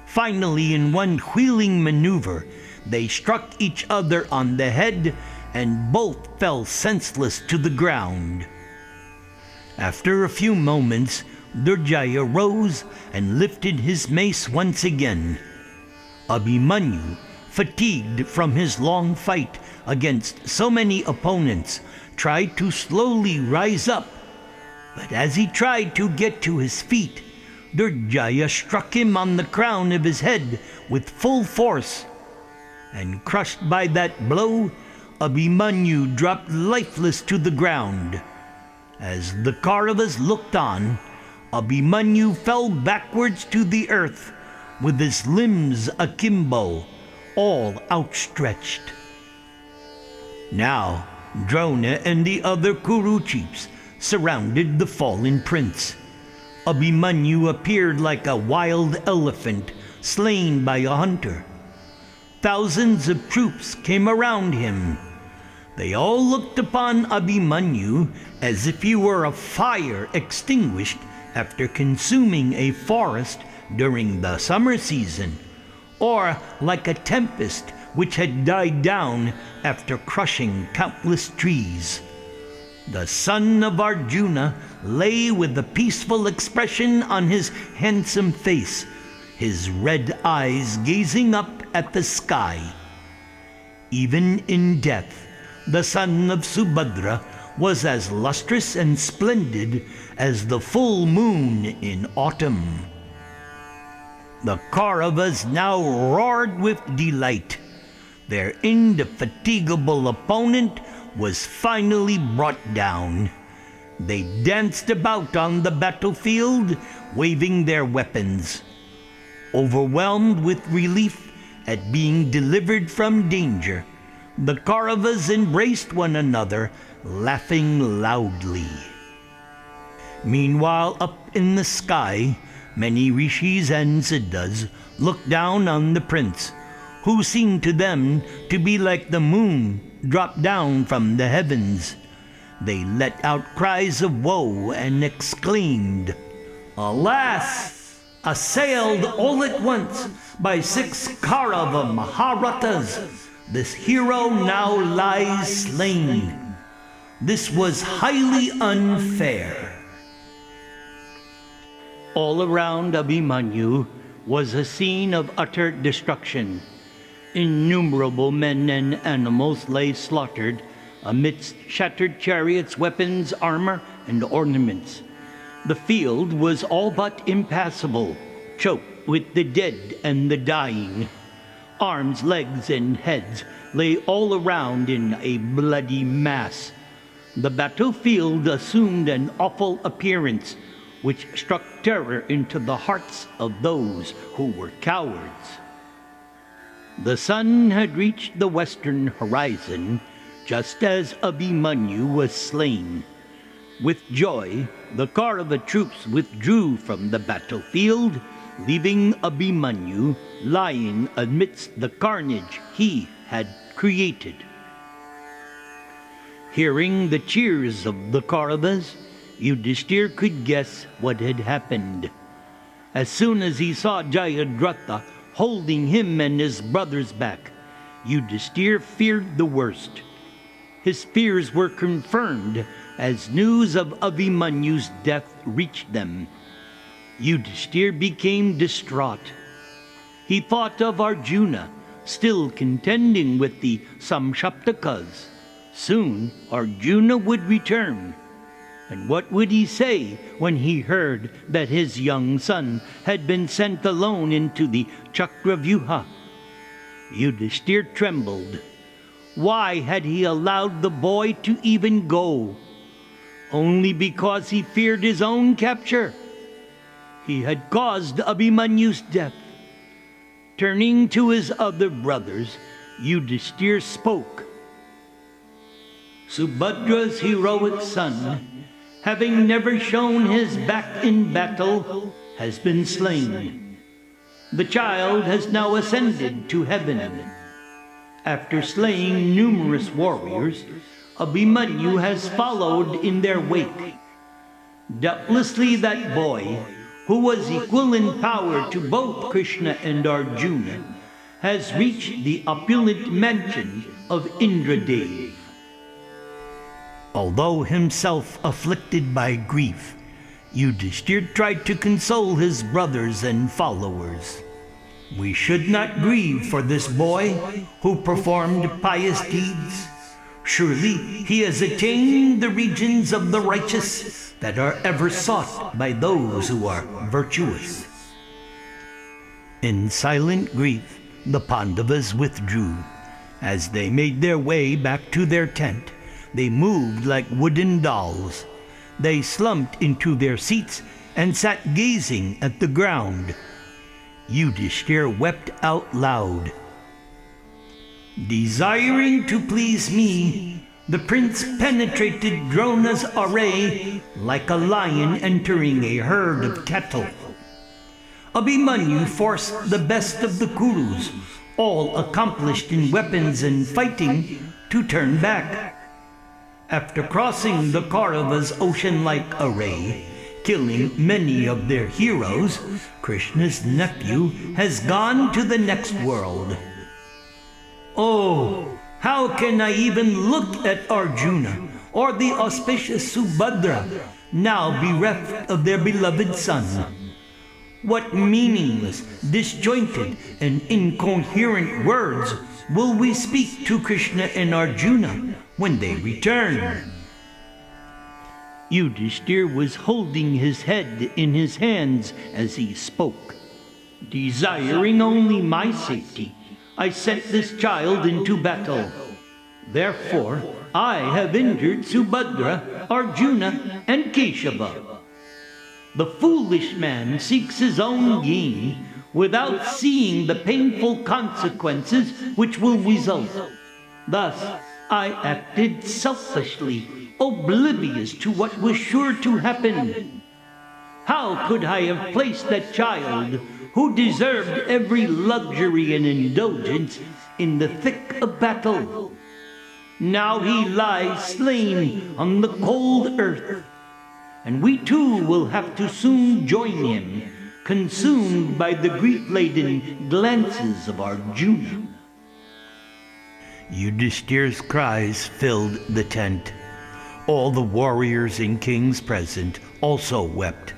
Finally, in one wheeling maneuver, they struck each other on the head and both fell senseless to the ground. After a few moments, Durjaya rose and lifted his mace once again. Abhimanyu, fatigued from his long fight against so many opponents, tried to slowly rise up. But as he tried to get to his feet, Durjaya struck him on the crown of his head with full force. And crushed by that blow, Abhimanyu dropped lifeless to the ground. As the Kauravas looked on, Abhimanyu fell backwards to the earth, with his limbs akimbo, all outstretched. Now, Drona and the other Kuru chiefs surrounded the fallen prince. Abhimanyu appeared like a wild elephant slain by a hunter. Thousands of troops came around him. They all looked upon Abhimanyu as if he were a fire extinguished after consuming a forest during the summer season, or like a tempest which had died down after crushing countless trees. The son of Arjuna lay with a peaceful expression on his handsome face, his red eyes gazing up at the sky. Even in death, the son of Subhadra was as lustrous and splendid as the full moon in autumn. The Kauravas now roared with delight. Their indefatigable opponent was finally brought down. They danced about on the battlefield, waving their weapons. Overwhelmed with relief at being delivered from danger, the Kauravas embraced one another, laughing loudly. Meanwhile, up in the sky, many rishis and siddhas looked down on the prince, who seemed to them to be like the moon dropped down from the heavens. They let out cries of woe and exclaimed, "Alas! Assailed all at once by 6 Kaurava Maha-Bharatas, this hero now lies slain. This was highly unfair." All around Abhimanyu was a scene of utter destruction. Innumerable men and animals lay slaughtered amidst shattered chariots, weapons, armor, and ornaments. The field was all but impassable, choked with the dead and the dying. Arms, legs, and heads lay all around in a bloody mass. The battlefield assumed an awful appearance, which struck terror into the hearts of those who were cowards. The sun had reached the western horizon just as Abhimanyu was slain. With joy, the Kaurava troops withdrew from the battlefield leaving Abhimanyu lying amidst the carnage he had created. Hearing the cheers of the Kauravas, Yudhishthir could guess what had happened. As soon as he saw Jayadratha holding him and his brothers back, Yudhishthir feared the worst. His fears were confirmed as news of Abhimanyu's death reached them. Yudhishthir became distraught. He thought of Arjuna, still contending with the Samshaptakas. Soon Arjuna would return. And what would he say when he heard that his young son had been sent alone into the Chakravyuha? Yudhishthir trembled. Why had he allowed the boy to even go? Only because he feared his own capture. He had caused Abhimanyu's death. Turning to his other brothers, Yudhishthir spoke. Subhadra's heroic son, having never shown his back in battle, has been slain. The child has now ascended to heaven. After slaying numerous warriors, Abhimanyu has followed in their wake. Doubtlessly that boy, who was equal in power to both Krishna and Arjuna, has reached the opulent mansion of Indradev. Although himself afflicted by grief, Yudhishthir tried to console his brothers and followers. We should not grieve for this boy who performed pious deeds. Surely he has attained the regions of the righteous that are ever sought by those who are virtuous. In silent grief, the Pandavas withdrew. As they made their way back to their tent, they moved like wooden dolls. They slumped into their seats and sat gazing at the ground. Yudhishthir wept out loud. Desiring to please me, the prince penetrated Drona's array like a lion entering a herd of cattle. Abhimanyu forced the best of the Kurus, all accomplished in weapons and fighting, to turn back. After crossing the Kauravas' ocean-like array, killing many of their heroes, Krishna's nephew has gone to the next world. Oh, how can I even look at Arjuna or the auspicious Subhadra, now bereft of their beloved son? What meaningless, disjointed, and incoherent words will we speak to Krishna and Arjuna when they return? Yudhishthir was holding his head in his hands as he spoke. Desiring only my safety, I sent this child into battle. Therefore, I have injured Subhadra, Arjuna, and Keshava. The foolish man seeks his own gain without seeing the painful consequences which will result. Thus, I acted selfishly, oblivious to what was sure to happen. How could I have placed that child, who deserved every luxury and indulgence, in the thick of battle? Now he lies slain on the cold earth, and we too will have to soon join him, consumed by the grief-laden glances of Arjuna. Yudhishthir's cries filled the tent. All the warriors and kings present also wept.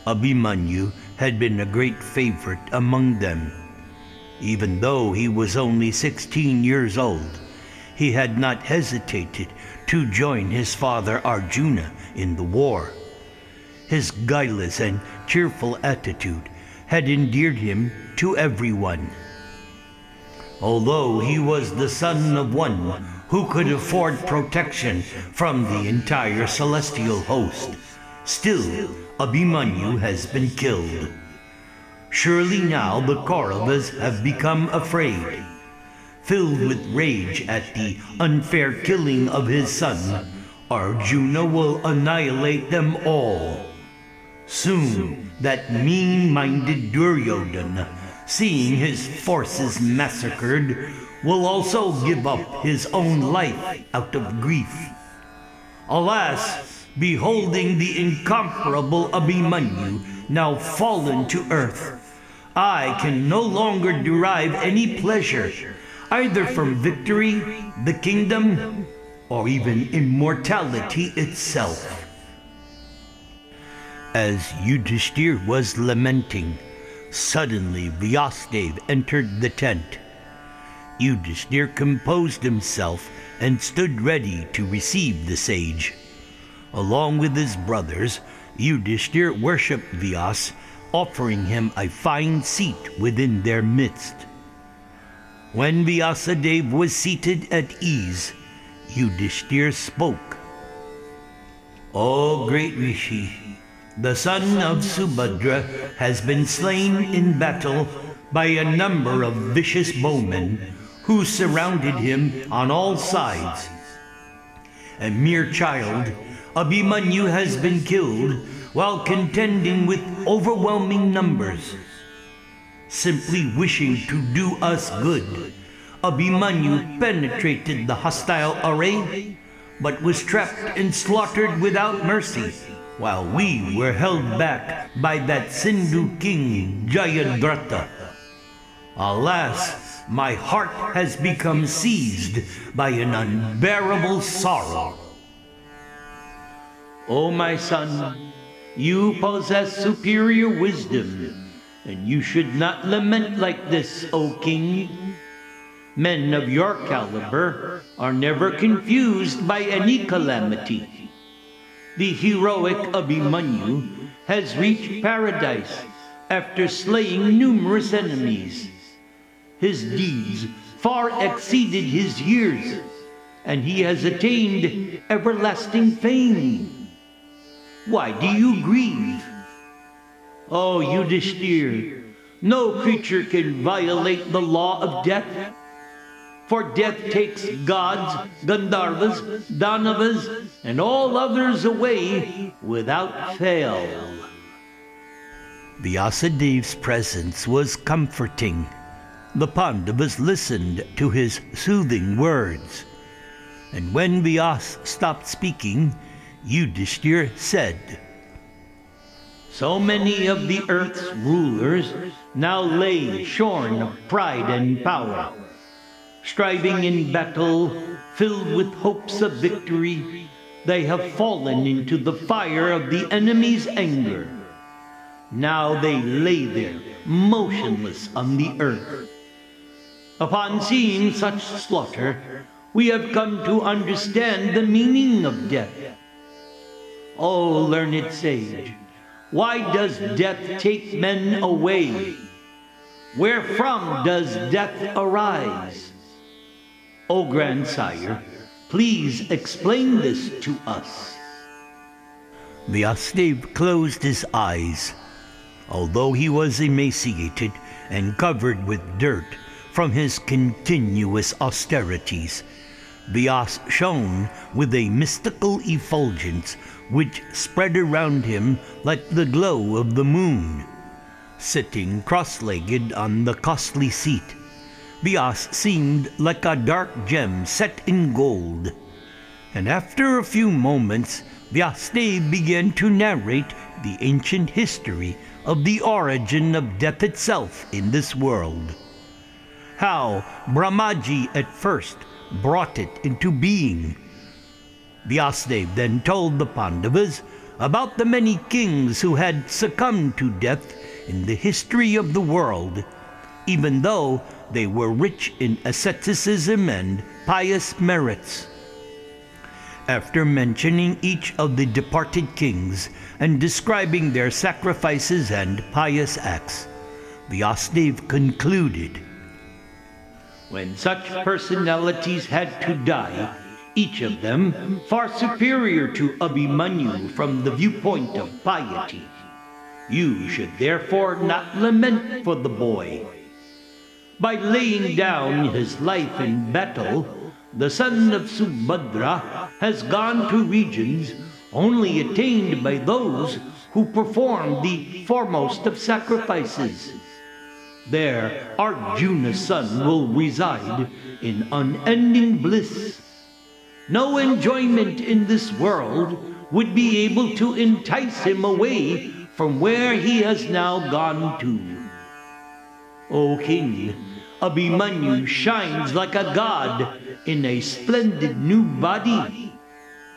Abhimanyu had been a great favorite among them. Even though he was only 16 years old, he had not hesitated to join his father Arjuna in the war. His guileless and cheerful attitude had endeared him to everyone. Although he was the son of one who could afford protection from the entire celestial host, still Abhimanyu has been killed. Surely now the Kauravas have become afraid. Filled with rage at the unfair killing of his son, Arjuna will annihilate them all. Soon, that mean-minded Duryodhana, seeing his forces massacred, will also give up his own life out of grief. Alas, beholding the incomparable Abhimanyu now fallen to earth, I can no longer derive any pleasure, either from victory, the kingdom, or even immortality itself. As Yudhishthir was lamenting, suddenly Vyasadeva entered the tent. Yudhishthir composed himself and stood ready to receive the sage. Along with his brothers, Yudhishthir worshipped Vyas, offering him a fine seat within their midst. When Vyasadeva was seated at ease, Yudhishthir spoke. "O great Rishi, the son of Subhadra has been slain in battle by a number of vicious bowmen who surrounded him on all sides. A mere child, Abhimanyu has been killed while contending with overwhelming numbers. Simply wishing to do us good, Abhimanyu penetrated the hostile array, but was trapped and slaughtered without mercy, while we were held back by that Sindhu king Jayadratha. Alas, my heart has become seized by an unbearable sorrow." "O my son, you possess superior wisdom, and you should not lament like this, O king. Men of your caliber are never confused by any calamity. The heroic Abhimanyu has reached paradise after slaying numerous enemies. His deeds far exceeded his years, and he has attained everlasting fame. Why do you grieve? O Yudhishthir, no creature can violate the law of death, for death takes gods, Gandharvas, Danavas, and all others away without fail." Vyasadeva's presence was comforting. The Pandavas listened to his soothing words. And when Vyas stopped speaking, Yudhishthir said, "So many of the earth's rulers now lay shorn of pride and power. Striving in battle, filled with hopes of victory, they have fallen into the fire of the enemy's anger. Now they lay there, motionless on the earth. Upon seeing such slaughter, we have come to understand the meaning of death. O learned sage, why does death take men away? Wherefrom does death arise? O grandsire, please explain this to us." Vyasadeva closed his eyes. Although he was emaciated and covered with dirt from his continuous austerities, Vyas shone with a mystical effulgence which spread around him like the glow of the moon. Sitting cross-legged on the costly seat, Vyas seemed like a dark gem set in gold. And after a few moments, Vyasadeva began to narrate the ancient history of the origin of death itself in this world. How Brahmaji at first brought it into being. Vyasadeva then told the Pandavas about the many kings who had succumbed to death in the history of the world, even though they were rich in asceticism and pious merits. After mentioning each of the departed kings and describing their sacrifices and pious acts, Vyasadeva concluded, "When such personalities had to die, each of them far superior to Abhimanyu from the viewpoint of piety, you should therefore not lament for the boy. By laying down his life in battle, the son of Subhadra has gone to regions only attained by those who performed the foremost of sacrifices. There Arjuna's son will reside in unending bliss. No enjoyment in this world would be able to entice him away from where he has now gone to. O King, Abhimanyu shines like a god in a splendid new body.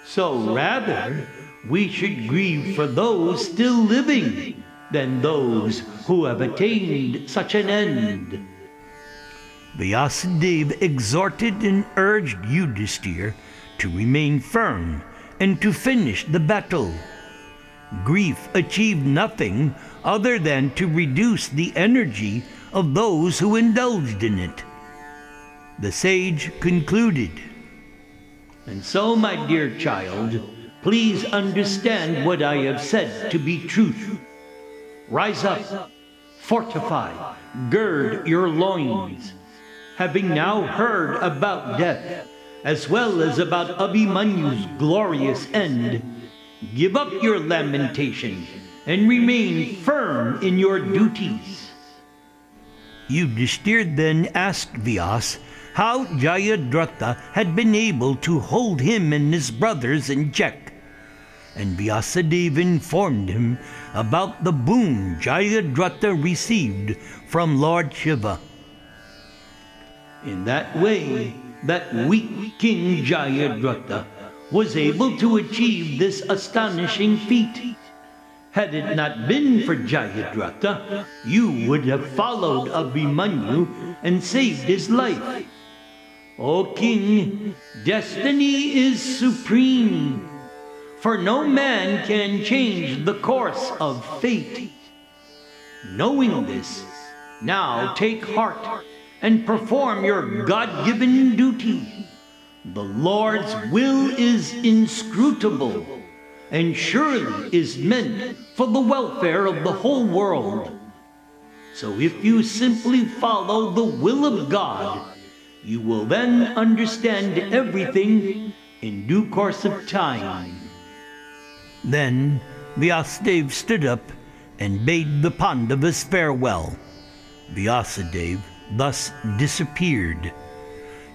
So rather, we should grieve for those still living than those who have attained such an end. Vyasadeva exhorted and urged Yudhishthira to remain firm and to finish the battle. Grief achieved nothing other than to reduce the energy of those who indulged in it. The sage concluded, "And so, my dear child, please understand what I have said to be truth. Rise up, fortify, gird your loins. Having now heard about death, as well as about Abhimanyu's glorious end, give up your lamentation and remain firm in your duties." Yudhishthira then asked Vyas how Jayadratha had been able to hold him and his brothers in check, and Vyasadeva informed him about the boon Jayadratha received from Lord Shiva. In that way, that weak King Jayadratha was able to achieve this astonishing feat. Had it not been for Jayadratha, you would have followed Abhimanyu and saved his life. O King, destiny is supreme, for no man can change the course of fate. Knowing this, now take heart and perform your God-given duty. The Lord's will is inscrutable, and surely is meant for the welfare of the whole world. So if you simply follow the will of God, you will then understand everything in due course of time. Then Vyasadeva stood up and bade the Pandavas farewell. Vyasadeva thus disappeared.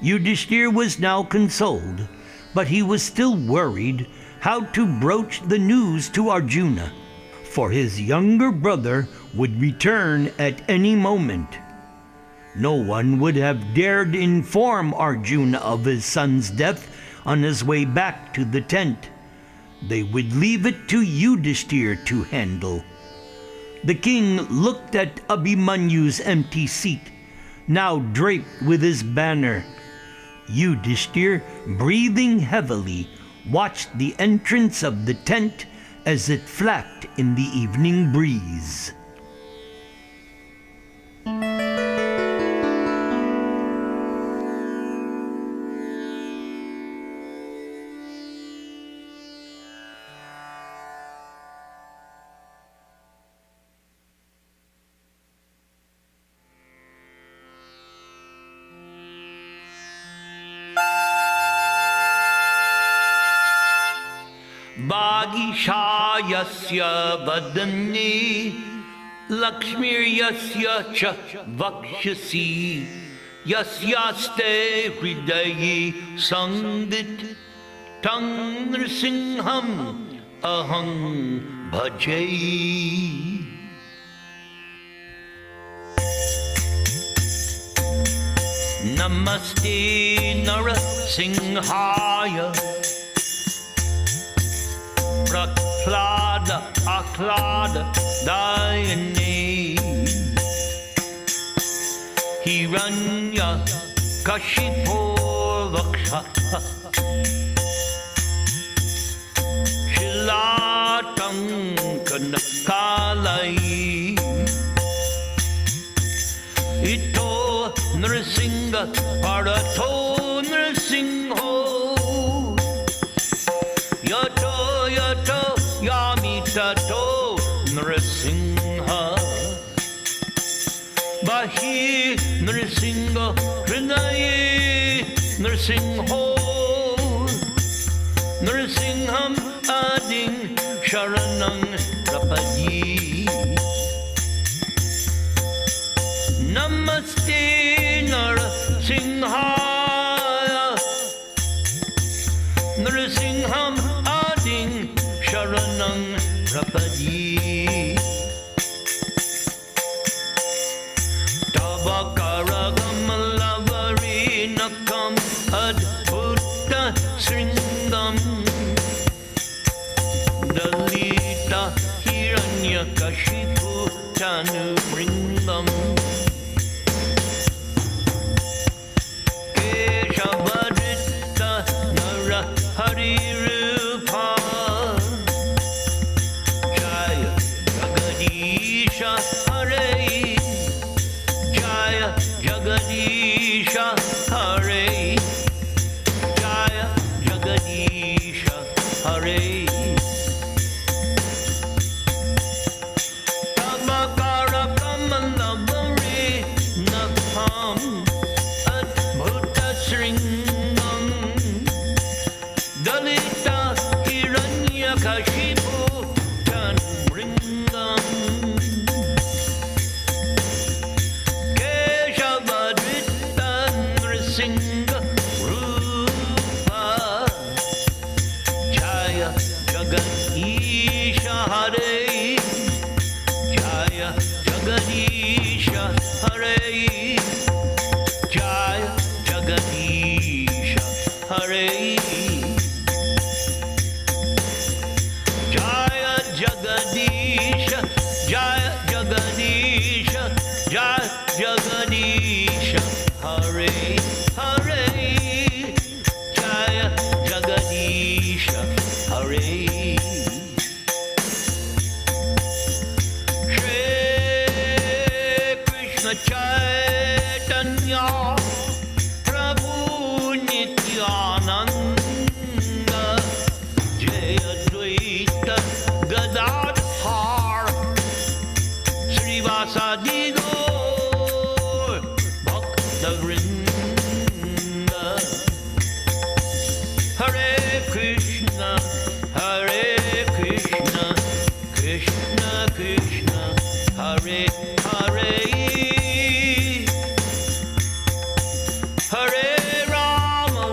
Yudhishthira was now consoled, but he was still worried how to broach the news to Arjuna, for his younger brother would return at any moment. No one would have dared inform Arjuna of his son's death on his way back to the tent. They would leave it to Yudhishthira to handle. The king looked at Abhimanyu's empty seat, now draped with his banner. Yudhishthira, breathing heavily, watched the entrance of the tent as it flapped in the evening breeze. Bhagishayasya vadani lakshmiryasya cha vakshasi yasyaste hridayi sangvit tang nrsingham aham bhajai. Namaste Narasinghaya Prahlada Ahlada Dayane Hiranya Kashipo Vaksha Shilatam Kanakalai Ito Nrsinga Parato Nrsingho Yato Yato Yamitato Nrsingha Bahi Nrsinga Hridaye Nrsingho Nrsingham Ading Sharanang Prapati. Nrsingham Ading Sharanang Prapadye. Tavakaragam Lavarinakam Adbhuta Sringam Dalita Hiranyakashipu Tanubringam Keshavadrita Nara Harirupa Jaya Jagadisha Hare Jaya Jagadisha Hare Jaya Jagadisha Hare Tamakara Kamanabari Nakham Adbhuta Sringam Dalita Hiranyakashipu Tanubringam Keshavadrita Nrsinga Rupa Jaya Jagadisha Hare Jaya Jagadisha Hare Jaya Jagadisha Hare Jaya Jagadisha Jaya Jagadisha Jaya Jagadisha Hare Hare Jaya Jagadisha Hare Shri Krishna Chaitanya Prabhu Nityananda Jai Advaita Gadadhar Srivasadi Gaur Bhaktavrinda Hare Krishna Krishna Krishna Hare Hare Hare Rama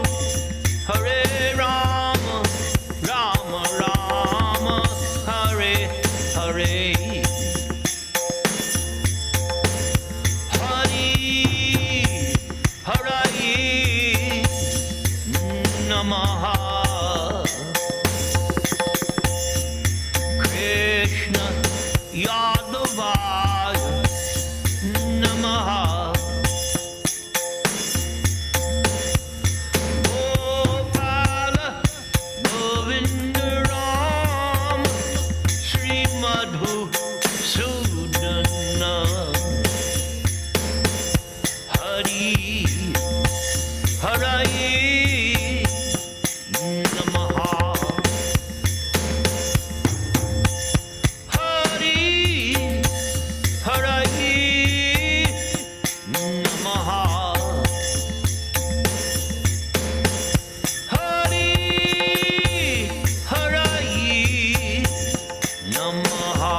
Rama Rama Hare Hare Hari Hari Namaha Krishna Yadavaya Namaha Gopala Govinda Ram Sri Madhu Sudana Hari Hari Namaha Hari Hari Namaha Hari Hari Namaha.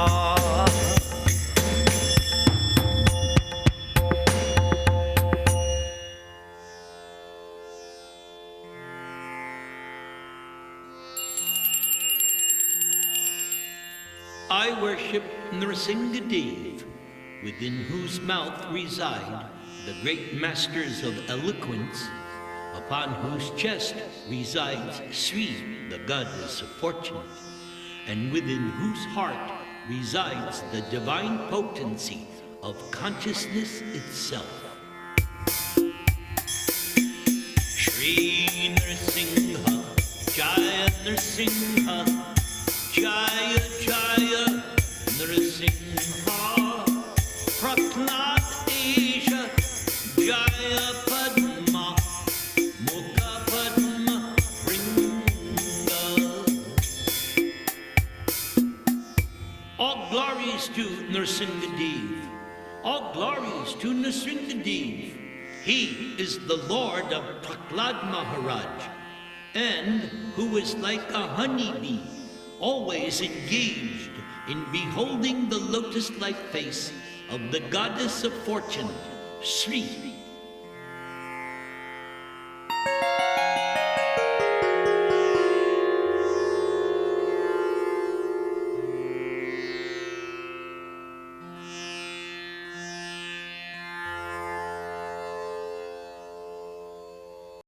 I worship Nrsingadev, within whose mouth reside the great masters of eloquence, upon whose chest resides Sri, the goddess of fortune, and within whose heart resides the divine potency of consciousness itself. Shri Nrsimha, Jaya Nrsimha, Jaya Jaya Nrsimha, Prahlad Isha, Jaya Padma, Mukha Padma Vrinda. All glories to Nrsingadev. All glories to Nrsingadev. He is the Lord of Prahlad Maharaj, and who is like a honeybee, always engaged in beholding the lotus-like face of the goddess of fortune, Sri,